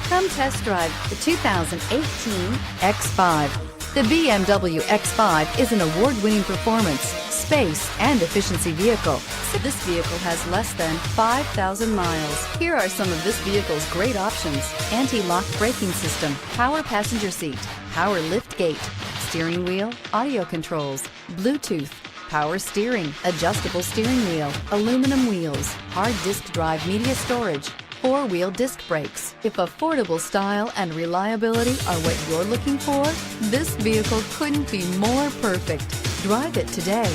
Come test drive the 2018 X5. The BMW X5 is an award-winning performance, space, and efficiency vehicle. So this vehicle has less than 5,000 miles. Here are some of this vehicle's great options: anti-lock braking system, power passenger seat, power lift gate, steering wheel audio controls, Bluetooth, power steering, adjustable steering wheel, aluminum wheels, hard disk drive media storage, four-wheel disc brakes. If affordable style and reliability are what you're looking for, this vehicle couldn't be more perfect. Drive it today.